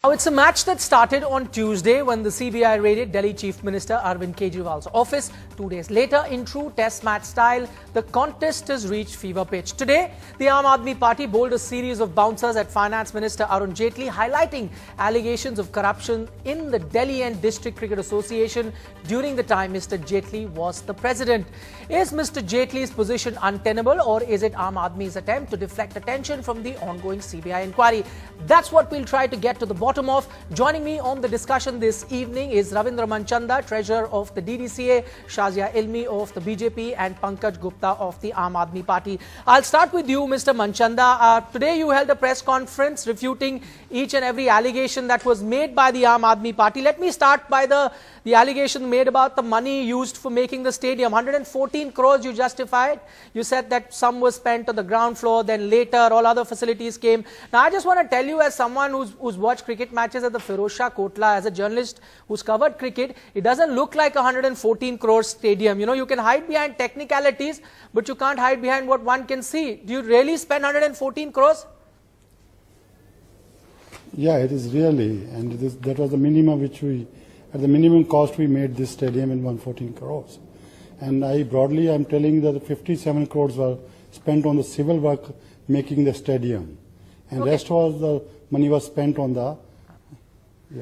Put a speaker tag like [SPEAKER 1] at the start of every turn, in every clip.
[SPEAKER 1] Now, it's a match that started on Tuesday when the CBI raided Delhi Chief Minister Arvind Kejriwal's office. 2 days later, in true test match style, the contest has reached fever pitch. Today, the Aam Aadmi Party bowled a series of bouncers at Finance Minister Arun Jaitley, highlighting allegations of corruption in the Delhi and District Cricket Association during the time Mr. Jaitley was the president. Is Mr. Jaitley's position untenable, or is it Aam Aadmi's attempt to deflect attention from the ongoing CBI inquiry? That's what we'll try to get to the bottom of. Joining me on the discussion this evening is Ravindra Manchanda, Treasurer of the DDCA, Shazia Ilmi of the BJP, and Pankaj Gupta of the Aam Aadmi Party. I'll start with you, Mr. Manchanda. Today you held a press conference refuting each and every allegation that was made by the Aam Aadmi Party. Let me start by the allegation made about the money used for making the stadium. 114 crores you justified. You said that some was spent on the ground floor, then later all other facilities came. Now I just want to tell you, as someone who's watched cricket matches at the Firozshah Kotla, as a journalist who's covered cricket, it doesn't look like a 114 crore stadium. You know, you can hide behind technicalities, but you can't hide behind what one can see. Do you really spend 114 crores?
[SPEAKER 2] Yeah, it is really, and that was the minimum which at the minimum cost we made this stadium in 114 crores. And I'm telling that 57 crores were spent on the civil work making the stadium. And rest was the money was spent on the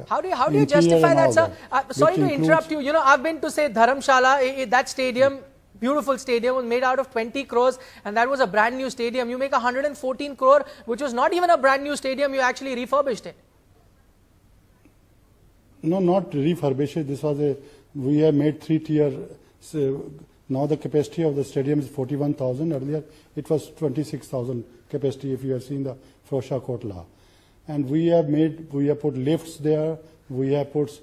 [SPEAKER 1] How do you justify that, sir? Sorry to interrupt you. You know, I've been to, say, Dharamshala. That stadium, beautiful stadium, was made out of 20 crores, and that was a brand new stadium. You make 114 crore, which was not even a brand new stadium. You actually refurbished it.
[SPEAKER 2] No, not refurbished. This was we have made 3-tier. Now the capacity of the stadium is 41,000. Earlier it was 26,000 capacity, if you have seen the Firozshah Kotla. And we have put lifts there, we have put,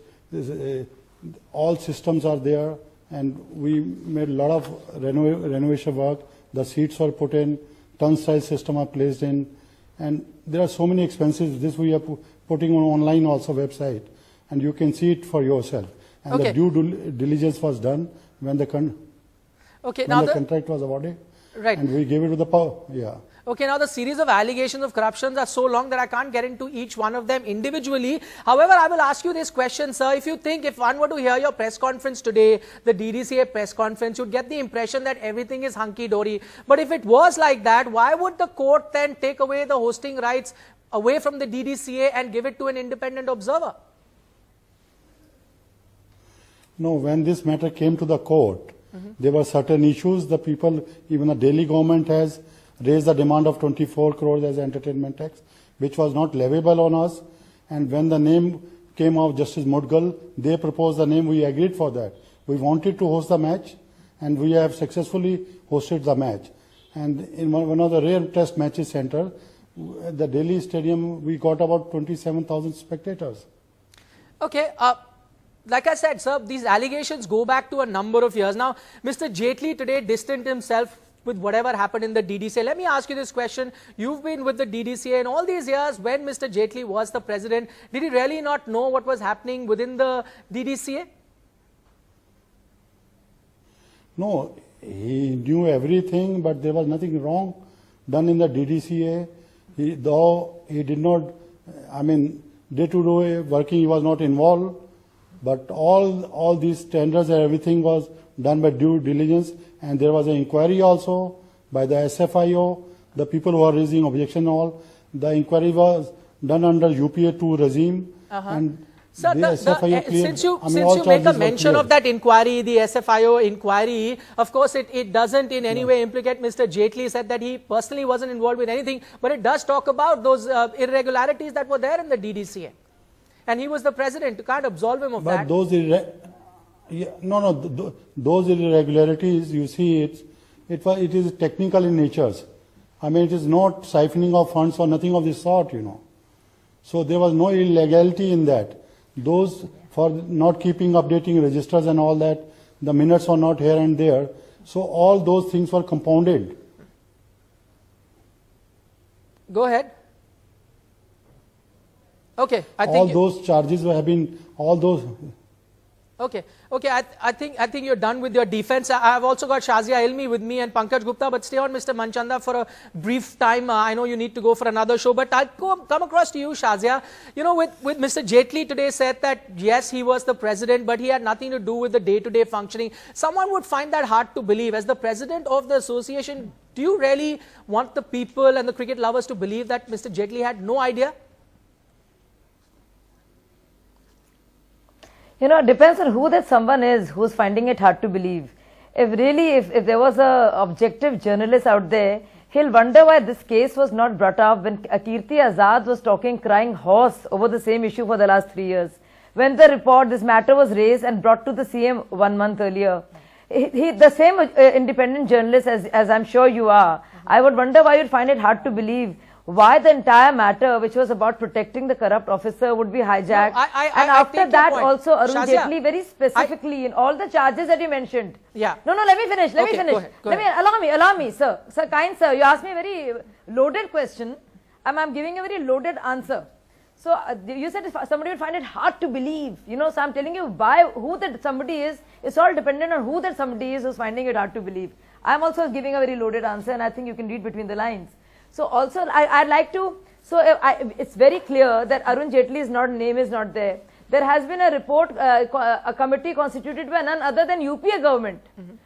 [SPEAKER 2] all systems are there, and we made a lot of renovation work. The seats were put in, turnstile system are placed in, and there are so many expenses. This we are putting on online also website, and you can see it for yourself. And the due diligence was done when the contract was awarded.
[SPEAKER 1] Right.
[SPEAKER 2] And we gave it to the power. Yeah.
[SPEAKER 1] Okay, now the series of allegations of corruptions are so long that I can't get into each one of them individually. However, I will ask you this question, sir. If one were to hear your press conference today, the DDCA press conference, you'd get the impression that everything is hunky-dory. But if it was like that, why would the court then take away the hosting rights away from the DDCA and give it to an independent observer?
[SPEAKER 2] No, when this matter came to the court, there were certain issues. The people, even the Delhi government has raised the demand of 24 crores as entertainment tax, which was not leviable on us. And when the name came of Justice Mudgal, they proposed the name, we agreed for that. We wanted to host the match, and we have successfully hosted the match. And in one of the rare test matches center, the Delhi stadium, we got about 27,000 spectators.
[SPEAKER 1] Okay, like I said, sir, these allegations go back to a number of years. Now, Mr. Jaitley today distanced himself with whatever happened in the DDCA. Let me ask you this question. You've been with the DDCA in all these years. When Mr. Jaitley was the president, did he really not know what was happening within the DDCA? No,
[SPEAKER 2] he knew everything, but there was nothing wrong done in the DDCA. Though he did not, day-to-day working, he was not involved. But all these tenders and everything was done by due diligence, and there was an inquiry also by the SFIO, the people who are raising objection all. The inquiry was done under UPA 2 regime. And
[SPEAKER 1] sir, since you make a mention of that inquiry, the SFIO inquiry, of course it doesn't in any way implicate Mr. Jaitley. Said that he personally wasn't involved with anything, but it does talk about those irregularities that were there in the DDCA. And he was the president. You can't absolve him of that.
[SPEAKER 2] But those irregularities, you see, it is technical in nature. It is not siphoning of funds or nothing of this sort, you know. So there was no illegality in that. Those for not keeping updating registers and all that, the minutes were not here and there. So all those things were compounded.
[SPEAKER 1] Go ahead. Okay, I think
[SPEAKER 2] all those charges have been, all those.
[SPEAKER 1] Okay. I think you're done with your defense. I've also got Shazia Ilmi with me and Pankaj Gupta, but stay on, Mr. Manchanda, for a brief time. I know you need to go for another show, but I'll come across to you, Shazia. You know, with Mr. Jaitley today said that yes, he was the president, but he had nothing to do with the day-to-day functioning. Someone would find that hard to believe. As the president of the association, do you really want the people and the cricket lovers to believe that Mr. Jaitley had no idea?
[SPEAKER 3] You know, it depends on who that someone is who's finding it hard to believe. If there was a objective journalist out there, he'll wonder why this case was not brought up when Kirti Azad was crying horse over the same issue for the last 3 years. When this matter was raised and brought to the CM 1 month earlier. The same independent journalist as I'm sure you are, I would wonder why you'd find it hard to believe why the entire matter, which was about protecting the corrupt officer, would be hijacked.
[SPEAKER 1] No,
[SPEAKER 3] and after that
[SPEAKER 1] point.
[SPEAKER 3] also Arun
[SPEAKER 1] Shazia,
[SPEAKER 3] Jaitley very specifically in all the charges that you mentioned.
[SPEAKER 1] Yeah.
[SPEAKER 3] No, let me finish. Let me finish.
[SPEAKER 1] Go ahead.
[SPEAKER 3] Allow me, sir. Sir, kind sir, you asked me a very loaded question and I'm giving a very loaded answer. So you said if somebody would find it hard to believe, you know, so I'm telling you who that somebody is, it's all dependent on who that somebody is who's finding it hard to believe. I'm also giving a very loaded answer and I think you can read between the lines. So also I'd like to, it's very clear that Arun Jaitley's name is not there. There has been a report, a committee constituted by none other than UPA government,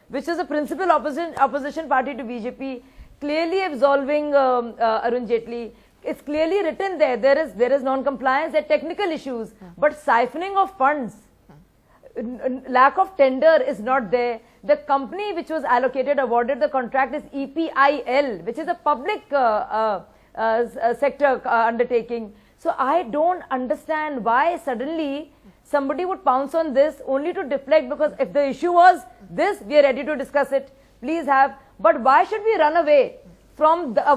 [SPEAKER 3] which is a principal opposition party to BJP, clearly absolving Arun Jaitley. It's clearly written there. There is non-compliance, there are technical issues, but siphoning of funds, lack of tender is not there. The company which was awarded the contract is EPIL, which is a public sector undertaking. So I don't understand why suddenly somebody would pounce on this only to deflect, because if the issue was this, we are ready to discuss it. Please have. But why should we run away from a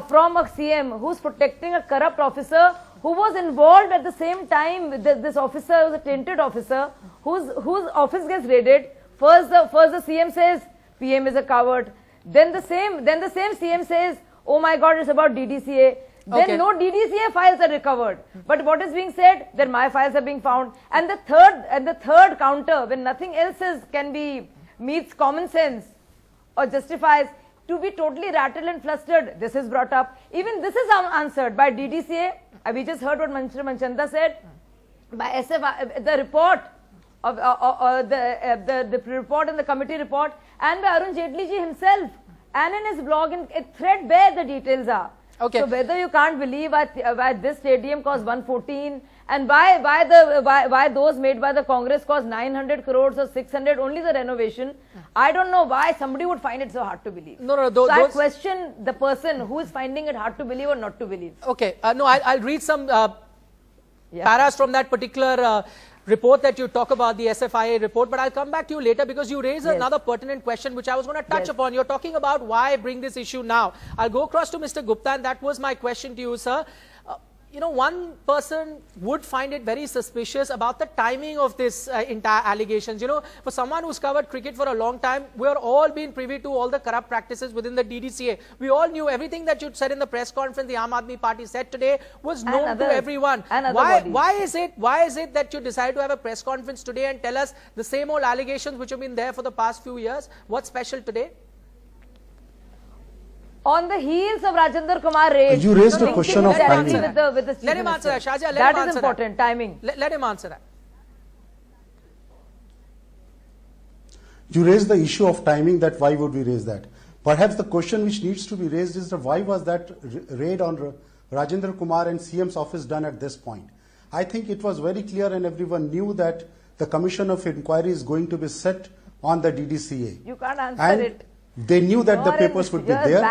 [SPEAKER 3] CM who's protecting a corrupt officer who was involved at the same time? This officer was a tainted officer whose office gets raided. First the CM says PM is a coward. Then the same CM says, oh my God, it's about DDCA. Then no DDCA files are recovered. But what is being said? That my files are being found. And the third counter, when nothing else meets common sense or justifies, to be totally rattled and flustered, this is brought up. Even this is unanswered by DDCA. We just heard what Mr. Manchanda said. By SFI, the report of the report and the committee report, and by Arun Jaitley ji himself, and in his blog, in threadbare the details are.
[SPEAKER 1] Okay.
[SPEAKER 3] So whether you can't believe why this stadium cost 114 and why those made by the Congress cost 900 crores or 600, only the renovation, I don't know why somebody would find it so hard to believe. So I question the person who is finding it hard to believe or not to believe.
[SPEAKER 1] Okay, no, I'll read some paras from that particular report that you talk about, the SFIA report, but I'll come back to you later because you raise another pertinent question which I was going to touch upon. You're talking about why bring this issue now. I'll go across to Mr. Gupta, and that was my question to you, sir. You know, one person would find it very suspicious about the timing of this entire allegations. You know, for someone who's covered cricket for a long time, we're all been privy to all the corrupt practices within the DDCA. We all knew everything that you said in the press conference, the Aam Aadmi Party said today was known to everyone. Why is it that you decided to have a press conference today and tell us the same old allegations which have been there for the past few years? What's special today? On the heels of Rajendra Kumar raid.
[SPEAKER 4] You raised a question of timing.
[SPEAKER 1] Let him answer that, Shazia.
[SPEAKER 3] That is important, timing.
[SPEAKER 1] Let him answer that.
[SPEAKER 4] You raised the issue of timing, that why would we raise that? Perhaps the question which needs to be raised is that why was that raid on Rajendra Kumar and CM's office done at this point? I think it was very clear and everyone knew that the Commission of Inquiry is going to be set on the DDCA.
[SPEAKER 3] You can't answer it.
[SPEAKER 4] They knew that the papers would be there.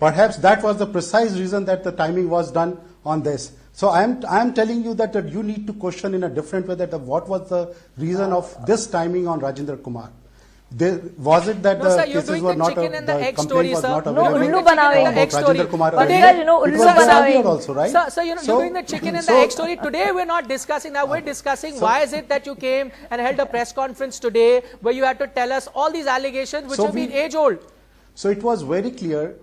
[SPEAKER 4] Perhaps that was the precise reason that the timing was done on this. So I am telling you that you need to question in a different way that what was the reason of this timing on Rajendra Kumar. Was it that the cases were not, the complaint was not available?
[SPEAKER 3] No, ullu banawenge.
[SPEAKER 4] Rajendra Kumar
[SPEAKER 3] you know, ullu banawenge
[SPEAKER 4] also, right?
[SPEAKER 1] So you're doing the chicken and the egg story. Today we're not discussing that. We're discussing why is it that you came and held a press conference today where you had to tell us all these allegations which have been age old.
[SPEAKER 4] So it was very clear.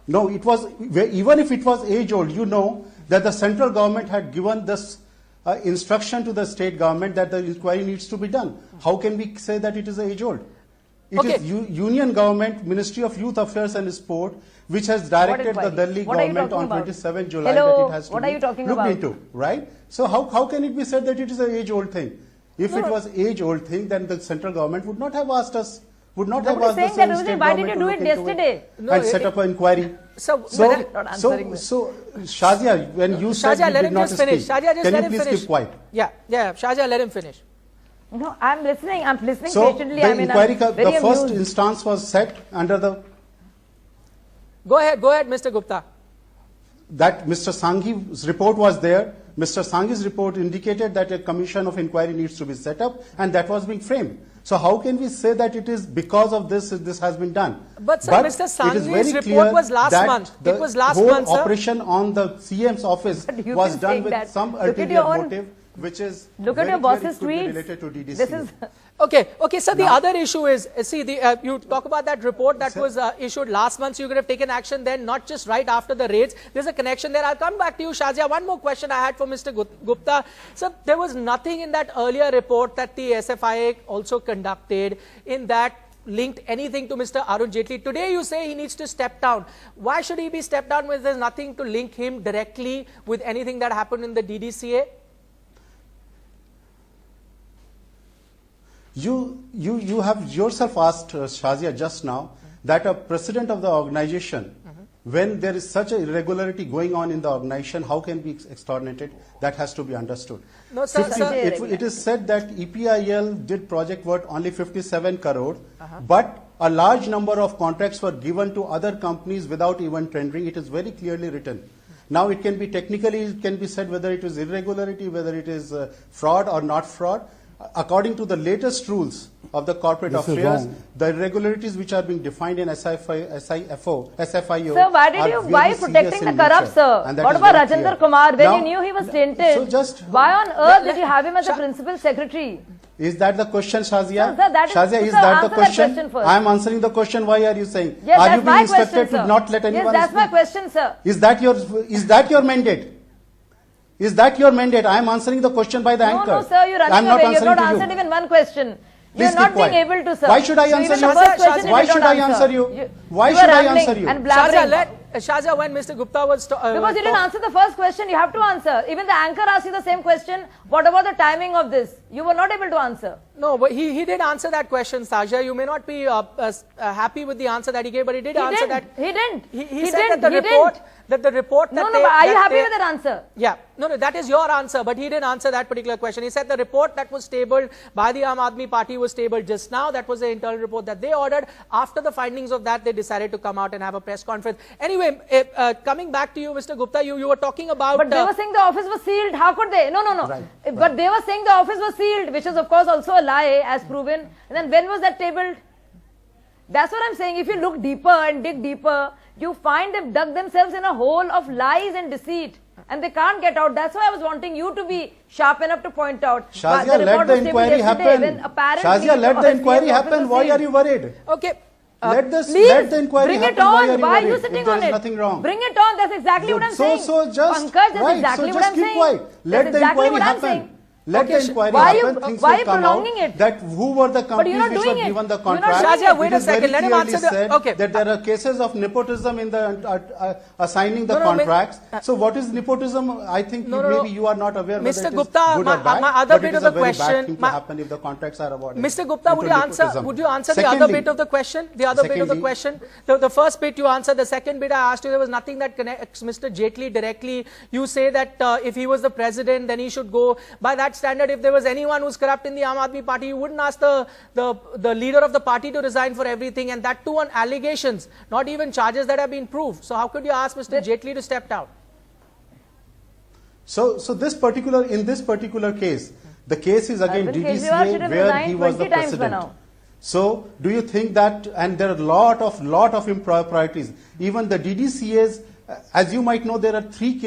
[SPEAKER 4] No, it was, even if it was age old, you know that the central government had given this instruction to the state government that the inquiry needs to be done. How can we say that it is age-old? It
[SPEAKER 1] Okay.
[SPEAKER 4] is Union Government, Ministry of Youth Affairs and Sport, which has directed the
[SPEAKER 3] inquiry?
[SPEAKER 4] Delhi
[SPEAKER 3] What are you
[SPEAKER 4] government
[SPEAKER 3] talking
[SPEAKER 4] on
[SPEAKER 3] about?
[SPEAKER 4] 27 July
[SPEAKER 3] Hello,
[SPEAKER 4] that it has to
[SPEAKER 3] what
[SPEAKER 4] be
[SPEAKER 3] are you talking
[SPEAKER 4] looked
[SPEAKER 3] about?
[SPEAKER 4] into, right? So how can it be said that it is an age-old thing? If
[SPEAKER 1] No,
[SPEAKER 4] it
[SPEAKER 1] no.
[SPEAKER 4] was age-old thing, then the central government would not have asked us, would not have
[SPEAKER 3] Nobody's
[SPEAKER 4] asked the
[SPEAKER 3] saying that,
[SPEAKER 4] state
[SPEAKER 3] Rosie. Why did
[SPEAKER 4] government
[SPEAKER 3] you
[SPEAKER 4] to
[SPEAKER 3] do
[SPEAKER 4] look
[SPEAKER 3] it
[SPEAKER 4] into
[SPEAKER 3] yesterday?
[SPEAKER 1] No,
[SPEAKER 4] and set up an inquiry.
[SPEAKER 1] So,
[SPEAKER 4] So,
[SPEAKER 3] Not answering this.
[SPEAKER 4] Shazia, when you said
[SPEAKER 1] Shahja,
[SPEAKER 4] you
[SPEAKER 1] let
[SPEAKER 4] did
[SPEAKER 1] him
[SPEAKER 4] not
[SPEAKER 1] just finish.
[SPEAKER 4] speak,
[SPEAKER 1] Shahja, just
[SPEAKER 4] can
[SPEAKER 1] let
[SPEAKER 4] you
[SPEAKER 1] him
[SPEAKER 4] please
[SPEAKER 1] finish.
[SPEAKER 4] keep quiet?
[SPEAKER 1] Yeah, Shahja, let him finish.
[SPEAKER 3] No, I'm listening. I'm listening
[SPEAKER 4] So,
[SPEAKER 3] patiently.
[SPEAKER 4] the
[SPEAKER 3] I mean,
[SPEAKER 4] inquiry,
[SPEAKER 3] I'm very
[SPEAKER 4] the first
[SPEAKER 3] amused.
[SPEAKER 4] instance was set under the
[SPEAKER 1] Go ahead, Mr. Gupta.
[SPEAKER 4] that Mr. Sanghi's report was there. Mr. Sanghi's report indicated that a commission of inquiry needs to be set up, and that was being framed. So how can we say that it is because of this has been done?
[SPEAKER 1] But, sir, Mr.
[SPEAKER 4] it is
[SPEAKER 1] Sanghi's
[SPEAKER 4] very
[SPEAKER 1] report
[SPEAKER 4] clear
[SPEAKER 1] was last
[SPEAKER 4] that
[SPEAKER 1] month.
[SPEAKER 4] The
[SPEAKER 1] It was last
[SPEAKER 4] whole
[SPEAKER 1] month, sir.
[SPEAKER 4] operation on the CM's office
[SPEAKER 3] But you've
[SPEAKER 4] was
[SPEAKER 3] been
[SPEAKER 4] done
[SPEAKER 3] saying
[SPEAKER 4] with
[SPEAKER 3] that.
[SPEAKER 4] some
[SPEAKER 3] Look at
[SPEAKER 4] ulterior
[SPEAKER 3] your own-
[SPEAKER 4] motive, which is
[SPEAKER 3] Look at
[SPEAKER 4] very
[SPEAKER 3] your
[SPEAKER 4] clear
[SPEAKER 3] boss's
[SPEAKER 4] it could be
[SPEAKER 3] tweets.
[SPEAKER 4] related to DDC.
[SPEAKER 3] This is
[SPEAKER 1] Okay, so the
[SPEAKER 4] Now-
[SPEAKER 1] other issue is, see, you talk about that report that was issued last month, so you could have taken action then, not just right after the raids. There's a connection there. I'll come back to you, Shazia. One more question I had for Mr. Gupta. So there was nothing in that earlier report that the SFIA also conducted in that linked anything to Mr. Arun Jaitley. Today you say he needs to step down. Why should he be stepped down when there's nothing to link him directly with anything that happened in the DDCA?
[SPEAKER 4] You have yourself asked, Shazia, just now, that a president of the organization, when there is such a irregularity going on in the organization, how can be exterminated? That has to be understood.
[SPEAKER 1] No, sir, sir.
[SPEAKER 4] It is said that EPIL did project worth only 57 crore, but a large number of contracts were given to other companies without even tendering. It is very clearly written. Now it can be technically, it can be said whether it is irregularity, whether it is fraud or not fraud. According to the latest rules of the corporate
[SPEAKER 2] This is
[SPEAKER 4] affairs,
[SPEAKER 2] wrong.
[SPEAKER 4] the irregularities which are being defined in SFIO,
[SPEAKER 3] Sir, why did
[SPEAKER 4] are
[SPEAKER 3] you,
[SPEAKER 4] very
[SPEAKER 3] why
[SPEAKER 4] serious
[SPEAKER 3] protecting the
[SPEAKER 4] in
[SPEAKER 3] corrupt,
[SPEAKER 4] nature,
[SPEAKER 3] sir?
[SPEAKER 4] and that
[SPEAKER 3] What
[SPEAKER 4] is
[SPEAKER 3] about
[SPEAKER 4] very
[SPEAKER 3] Rajendra
[SPEAKER 4] clear.
[SPEAKER 3] Kumar when
[SPEAKER 4] Now,
[SPEAKER 3] you knew he was tainted?
[SPEAKER 4] so just-
[SPEAKER 3] why on earth did you have him as the principal secretary?
[SPEAKER 4] Is that the question, Shazia?
[SPEAKER 3] Sir, that is-
[SPEAKER 4] Shazia, is
[SPEAKER 3] sir,
[SPEAKER 4] that
[SPEAKER 3] answer
[SPEAKER 4] the
[SPEAKER 3] that
[SPEAKER 4] question?
[SPEAKER 3] question first.
[SPEAKER 4] I am answering the question. Why are you saying?
[SPEAKER 3] Yes,
[SPEAKER 4] are
[SPEAKER 3] that's
[SPEAKER 4] you being
[SPEAKER 3] my
[SPEAKER 4] instructed
[SPEAKER 3] question,
[SPEAKER 4] to
[SPEAKER 3] sir.
[SPEAKER 4] not let anyone
[SPEAKER 3] Yes, that's my
[SPEAKER 4] speak?
[SPEAKER 3] question, sir.
[SPEAKER 4] Is that your mandate? Is that your mandate? I am answering the question by the
[SPEAKER 3] No,
[SPEAKER 4] anchor.
[SPEAKER 3] no, sir, you're
[SPEAKER 4] I am
[SPEAKER 3] running
[SPEAKER 4] not
[SPEAKER 3] away. You've
[SPEAKER 4] answering
[SPEAKER 3] not
[SPEAKER 4] to you.
[SPEAKER 3] answered even one question.
[SPEAKER 4] Please
[SPEAKER 3] You're not
[SPEAKER 4] keep quiet.
[SPEAKER 3] being able to, sir.
[SPEAKER 4] Why should I
[SPEAKER 3] So
[SPEAKER 4] answer
[SPEAKER 3] even
[SPEAKER 4] you?
[SPEAKER 3] the first question
[SPEAKER 4] Why
[SPEAKER 3] you did
[SPEAKER 4] should
[SPEAKER 3] not
[SPEAKER 4] I answer you? Why
[SPEAKER 3] you
[SPEAKER 4] should
[SPEAKER 3] were
[SPEAKER 4] I
[SPEAKER 3] rambling
[SPEAKER 4] answer you?
[SPEAKER 3] And
[SPEAKER 1] Shazia,
[SPEAKER 3] blabbering.
[SPEAKER 1] Shazia, when Mr. Gupta was...
[SPEAKER 3] Because you didn't answer the first question, you have to answer. Even the anchor asked you the same question. What about the timing of this? You were not able to answer.
[SPEAKER 1] No, but he did answer that question, Shazia. You may not be happy with the answer that he gave, but he did answer that.
[SPEAKER 3] He didn't.
[SPEAKER 1] He said that the report
[SPEAKER 3] No, but are you happy with that answer?
[SPEAKER 1] Yeah, no, that is your answer, but he didn't answer that particular question. He said the report that was tabled by the Aam Aadmi Party was tabled just now. That was the internal report that they ordered. After the findings of that, they decided to come out and have a press conference. Anyway, coming back to you, Mr. Gupta, you were talking about...
[SPEAKER 3] But they were saying the office was sealed. How could they? No.
[SPEAKER 4] Right.
[SPEAKER 3] But they were saying the office was sealed, which is of course also a lie as proven. And then when was that tabled? That's what I'm saying. If you look deeper and dig deeper, you find they've dug themselves in a hole of lies and deceit. And they can't get out. That's why I was wanting you to be sharp enough to point out.
[SPEAKER 4] Shazia, let the inquiry happen. Shazia, let the inquiry happen. Why are you worried?
[SPEAKER 1] Okay.
[SPEAKER 4] Let the inquiry
[SPEAKER 3] bring
[SPEAKER 4] happen.
[SPEAKER 3] it on.
[SPEAKER 4] Why
[SPEAKER 3] Why
[SPEAKER 4] are
[SPEAKER 3] are
[SPEAKER 4] you
[SPEAKER 3] you
[SPEAKER 4] worried?
[SPEAKER 3] sitting
[SPEAKER 4] If there
[SPEAKER 3] on
[SPEAKER 4] is
[SPEAKER 3] it?
[SPEAKER 4] nothing wrong.
[SPEAKER 3] Bring it on. That's exactly what I'm saying.
[SPEAKER 4] So just
[SPEAKER 3] Pankaj, that's
[SPEAKER 4] right.
[SPEAKER 3] exactly
[SPEAKER 4] So
[SPEAKER 3] what
[SPEAKER 4] just
[SPEAKER 3] I'm
[SPEAKER 4] keep
[SPEAKER 3] saying.
[SPEAKER 4] quiet. Let
[SPEAKER 3] That's
[SPEAKER 4] the
[SPEAKER 3] exactly
[SPEAKER 4] inquiry
[SPEAKER 3] what I'm
[SPEAKER 4] happen.
[SPEAKER 3] saying.
[SPEAKER 4] Let the
[SPEAKER 1] Okay,
[SPEAKER 4] inquiry
[SPEAKER 3] why are you-
[SPEAKER 4] happen. Things
[SPEAKER 3] why are
[SPEAKER 4] will
[SPEAKER 3] you
[SPEAKER 4] come out.
[SPEAKER 3] prolonging it?
[SPEAKER 4] That who were the
[SPEAKER 3] But you're
[SPEAKER 4] companies
[SPEAKER 3] not
[SPEAKER 4] which were
[SPEAKER 3] doing it.
[SPEAKER 4] given the
[SPEAKER 3] You're not
[SPEAKER 4] contract?
[SPEAKER 3] doing
[SPEAKER 1] Shazia,
[SPEAKER 3] it.
[SPEAKER 1] wait
[SPEAKER 4] It
[SPEAKER 1] a
[SPEAKER 4] is very
[SPEAKER 1] second. Let him
[SPEAKER 4] clearly
[SPEAKER 1] answer the-
[SPEAKER 4] said
[SPEAKER 1] okay.
[SPEAKER 4] that there are cases of nepotism in the assigning the
[SPEAKER 1] No, no,
[SPEAKER 4] contracts. So what is nepotism? I think maybe you are not aware whether
[SPEAKER 1] Mr.
[SPEAKER 4] it is
[SPEAKER 1] Gupta,
[SPEAKER 4] good or bad.
[SPEAKER 1] my other
[SPEAKER 4] but
[SPEAKER 1] bit
[SPEAKER 4] it
[SPEAKER 1] of
[SPEAKER 4] is a
[SPEAKER 1] the
[SPEAKER 4] very
[SPEAKER 1] question-
[SPEAKER 4] bad thing to happen if the contracts are awarded.
[SPEAKER 1] Mr. Gupta, would
[SPEAKER 4] into
[SPEAKER 1] you answer
[SPEAKER 4] nepotism.
[SPEAKER 1] the other
[SPEAKER 4] Secondly-
[SPEAKER 1] bit of the question? The other bit of the
[SPEAKER 4] Secondly-
[SPEAKER 1] question. The first bit you answered. The second bit I asked you, there was nothing that connects Mr. Jaitley directly. You say that if he was the president, then he should go. By that standard, if there was anyone who's corrupt in the Aam Aadmi Party, you wouldn't ask the leader of the party to resign for everything, and that too on allegations, not even charges that have been proved. So how could you ask Mr. Jaitley to step down?
[SPEAKER 4] So in this particular case, the case is again
[SPEAKER 3] Arvind Kejriwal should
[SPEAKER 4] DDCA
[SPEAKER 3] have
[SPEAKER 4] where
[SPEAKER 3] resigned
[SPEAKER 4] he was the
[SPEAKER 3] 20 times by
[SPEAKER 4] president.
[SPEAKER 3] now.
[SPEAKER 4] So do you think that, and there are lot of improprieties, even the DDCA's as you might know, there are three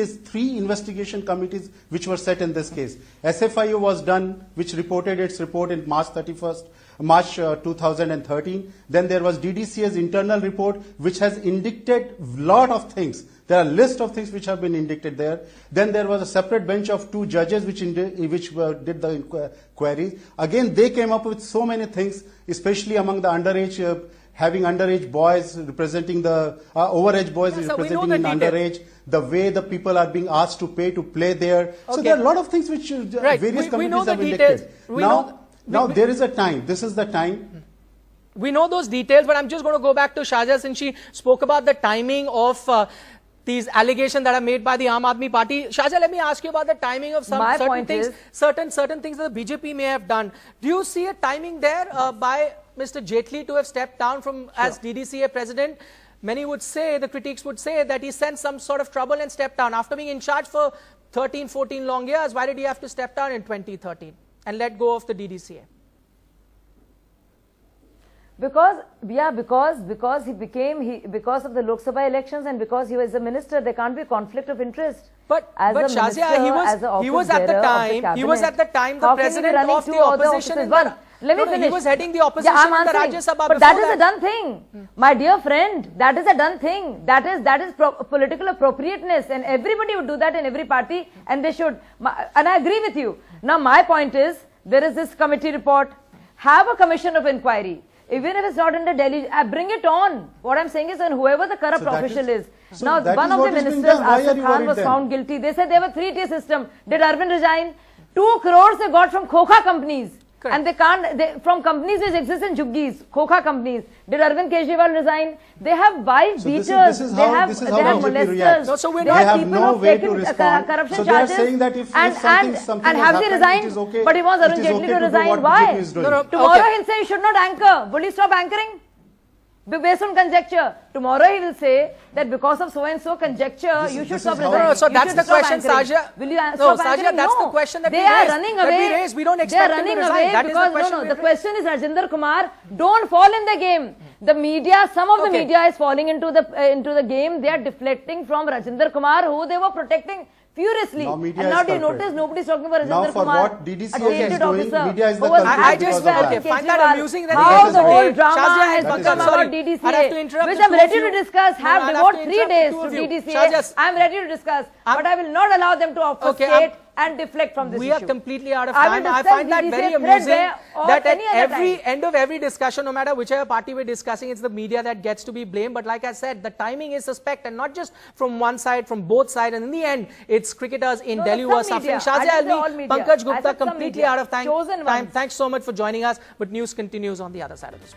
[SPEAKER 4] investigation committees which were set in this case. SFIO was done, which reported its report in March 2013. Then there was DDCA's internal report, which has indicted lot of things. There are a list of things which have been indicted there. Then there was a separate bench of 2 judges which did the inquiries. Again, they came up with so many things, especially among the underage, having underage boys representing the overage boys representing in underage, the way the people are being asked to pay to play there. So there are a lot of things which various committees have indicted. Now there is a time. This is the time.
[SPEAKER 1] We know those details, but I'm just going to go back to Shahja since she spoke about the timing of these allegations that are made by the Aam Aadmi Party. Shahja, let me ask you about the timing of certain things that the BJP may have done. Do you see a timing there by Mr. Jaitley to have stepped down from as DDCA president? Many would say, the critics would say that he sensed some sort of trouble and stepped down. After being in charge for 13, 14 long years, why did he have to step down in 2013 and let go of the DDCA?
[SPEAKER 3] Because because of the Lok Sabha elections and because he was a minister, there can't be a conflict of interest.
[SPEAKER 1] But Shazia, he was at the time the president of the opposition.
[SPEAKER 3] Let me finish.
[SPEAKER 1] He was heading the opposition in the Rajya Sabha.
[SPEAKER 3] But that is a done thing, my dear friend. That is a done thing. That is political appropriateness, and everybody would do that in every party, and they should. And I agree with you. Now, my point is, there is this committee report. Have a commission of inquiry. Even if it's not under Delhi, bring it on. What I'm saying is, and whoever the corrupt official is. Now, one of the ministers, Asif Khan, was found guilty. They said they have a 3-tier system. Did Arvind resign? 2 crores they got from Khokha companies. Correct. And they can't, from companies which exist in Juggies, Khokha companies. Did Arvind Kejriwal resign? They have wife beaters, they have molesters,
[SPEAKER 1] no, so
[SPEAKER 3] they have people
[SPEAKER 4] no
[SPEAKER 3] who
[SPEAKER 4] way
[SPEAKER 3] have
[SPEAKER 4] to
[SPEAKER 3] taken
[SPEAKER 4] respond.
[SPEAKER 3] corruption
[SPEAKER 4] so
[SPEAKER 3] charges.
[SPEAKER 4] They are saying that if
[SPEAKER 3] and have they resigned?
[SPEAKER 4] Okay,
[SPEAKER 3] but he wants Arun Jaitley to resign. Why? Tomorrow he'll say you should not anchor. Will he stop anchoring? Based on conjecture. Tomorrow he will say that because of so and so conjecture, you should stop resigning.
[SPEAKER 1] So that's the question, Sajja.
[SPEAKER 3] Will you stop anchoring?
[SPEAKER 1] That's the question that
[SPEAKER 3] they are running away.
[SPEAKER 1] We don't expect him to resign. That is the question.
[SPEAKER 3] The question is, Rajinder Kumar, don't fall in the game. The media, some of the media is falling into the game. They are deflecting from Rajinder Kumar, who they were protecting furiously.
[SPEAKER 4] Now
[SPEAKER 3] do you notice nobody's talking about Rajinder
[SPEAKER 4] now for
[SPEAKER 3] Kumar?
[SPEAKER 4] what DDCA is doing, media is the
[SPEAKER 1] I just find that amusing that
[SPEAKER 3] how the whole drama has
[SPEAKER 1] Shahja,
[SPEAKER 3] become about DDCA,
[SPEAKER 1] I have to interrupt
[SPEAKER 3] which I'm ready to discuss.
[SPEAKER 1] No,
[SPEAKER 3] Devote 3 days to DDCA. I'm ready to discuss, but I will not allow them to obfuscate and deflect from this issue.
[SPEAKER 1] We are completely out of time. I find that very amusing that at every end of every discussion, no matter whichever party we're discussing, it's the media that gets to be blamed. But like I said, the timing is suspect, and not just from one side, from both sides. And in the end, it's cricketers in Delhi who are suffering. Shazia Alvi, Pankaj Gupta, completely out of time. Thanks so much for joining us. But news continues on the other side of this.